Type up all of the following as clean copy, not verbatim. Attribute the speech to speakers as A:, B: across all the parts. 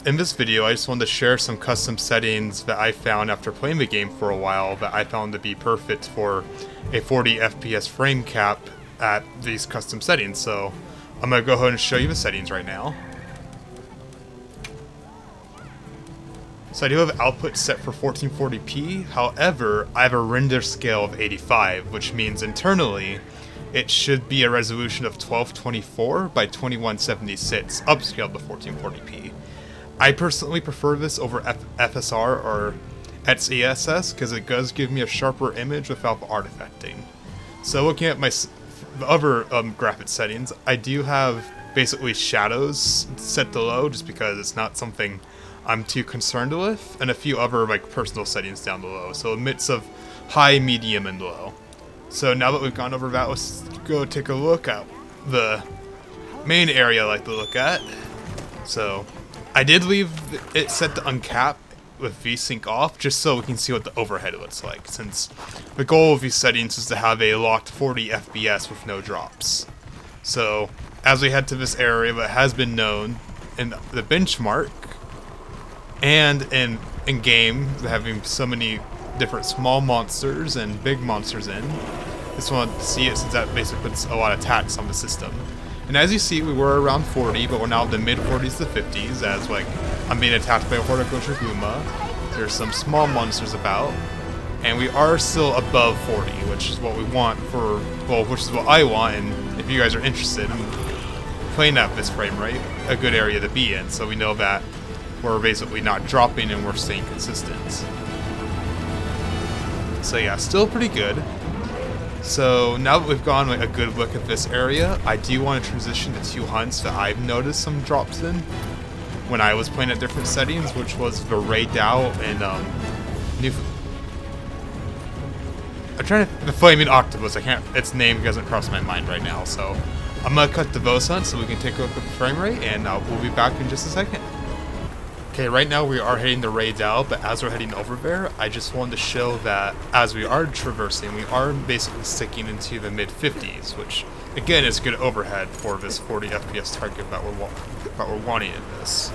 A: in this video, I just wanted to share some custom settings that I found after playing the game for a while that I found to be perfect for a 40 FPS frame cap at these custom settings. So I'm going to go ahead and show you the settings right now. So I do have output set for 1440p, however, I have a render scale of 85, which means internally it should be a resolution of 1224 by 2176, upscaled to 1440p. I personally prefer this over FSR or XeSS because it does give me a sharper image without the artifacting. So looking at the other graphics settings, I do have basically shadows set to low just because it's not something I'm too concerned with, and a few other like personal settings down below. So a mix of high, medium, and low. So now that we've gone over that, let's go take a look at the main area I like to look at. So I did leave it set to uncap with VSync off just so we can see what the overhead looks like, since the goal of these settings is to have a locked 40 FPS with no drops. So as we head to this area that has been known in the benchmark and in game, having so many different small monsters and big monsters in, just wanted to see it since that basically puts a lot of tax on the system. And as you see, we were around 40, but we're now in the mid-40s to 50s, as like I'm being attacked by a horticulture Guma. There's some small monsters about, and we are still above 40, which is what we want for, well, which is what I want, and if you guys are interested in playing at this frame rate, a good area to be in, so we know that we're basically not dropping and we're staying consistent. So yeah, still pretty good. So now that we've gone like a good look at this area, I do want to transition to two hunts that I've noticed some drops in when I was playing at different settings, which was the Raid Out and the Flaming Octopus. I can't, its name doesn't cross my mind right now, so I'm gonna cut to those hunts so we can take a look at the frame rate, and we'll be back in just a second. Okay, right now we are heading to Raid Out, but as we're heading over there, I just wanted to show that as we are traversing, we are basically sticking into the mid-50s, which again is good overhead for this 40 FPS target that we're wanting in this.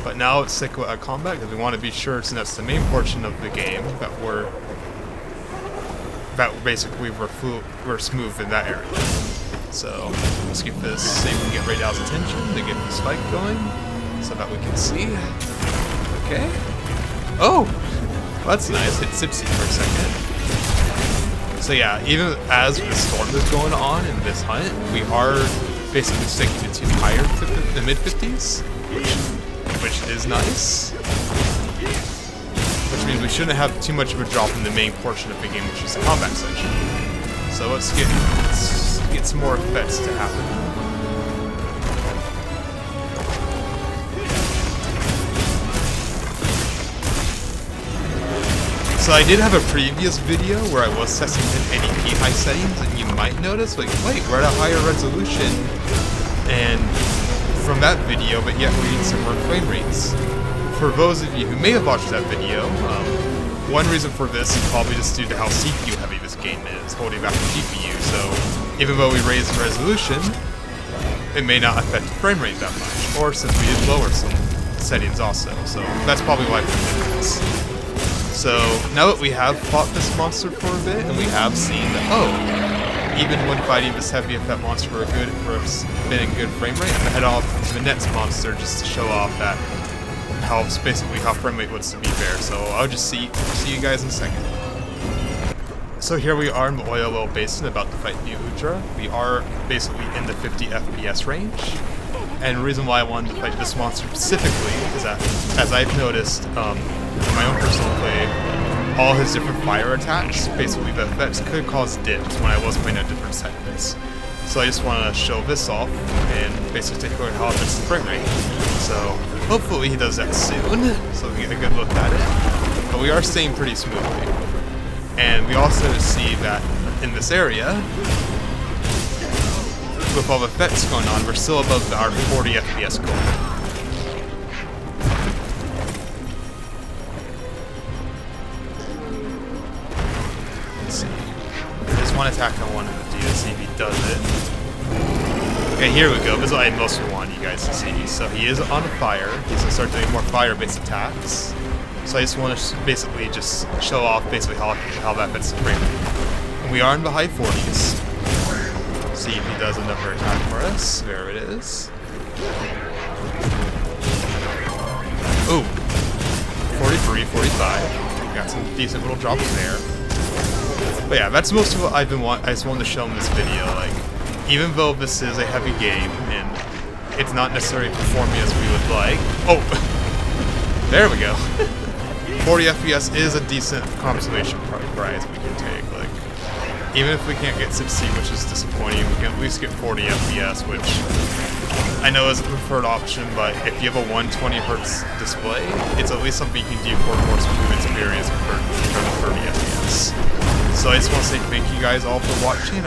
A: But now let's stick with combat because we want to be sure, since that's the main portion of the game, that we're smooth in that area. So let's get this, see if we can get Raid Out's attention to get the spike going, so that we can see. Okay. Oh! Well, that's nice. It tipsy for a second. So yeah, even as the storm is going on in this hunt, we are basically sticking into higher the mid-50s, which is nice. Which means we shouldn't have too much of a drop in the main portion of the game, which is the combat section. So let's get some more effects to happen. So I did have a previous video where I was testing in NEP high settings, and you might notice, like, wait, we're at a higher resolution, and from that video, but yet we're getting similar frame rates. For those of you who may have watched that video, one reason for this is probably just due to how CPU heavy this game is, holding back the GPU, so even though we raise the resolution, it may not affect the frame rate that much, or since we did lower some settings also, so that's probably why we're doing this. So now that we have fought this monster for a bit, and we have seen that, oh, even when fighting this heavy effect monster for been in good frame rate, I'm gonna head off to the next monster just to show off that basically how frame rate looks to be fair. So I'll just see you guys in a second. So here we are in the Oil Basin about to fight New Udra. We are basically in the 50 FPS range. And the reason why I wanted to fight this monster specifically is that, as I've noticed in my own personal play, all his different fire attacks, basically the effects could cause dips when I was playing at different settings. So I just want to show this off and basically take a look at how it affects the frame rate. So hopefully he does that soon, so we get a good look at it. But we are staying pretty smoothly. And we also see that in this area, with all the effects going on, we're still above our 40 FPS goal. Let's see. There's one attack I wanted to do to see if he does it. Okay, here we go. This is what I mostly want. you guys to see. So he is on fire. He's gonna start doing more fire-based attacks. So I just want to basically just show off basically how that fits the frame. And we are in the high 40s. See if he does another attack for us. There it is. Ooh. 43, 45. Got some decent little drops there. But yeah, that's most of what I just wanted to show in this video. Like, even though this is a heavy game and it's not necessarily performing as we would like. Oh, there we go. 40 FPS is a decent consolation prize we can take. Like, even if we can't get 60, which is disappointing, we can at least get 40 FPS, which I know is a preferred option, but if you have a 120Hz display, it's at least something you can do for a more smooth experience compared to 30 FPS. So I just want to say thank you guys all for watching.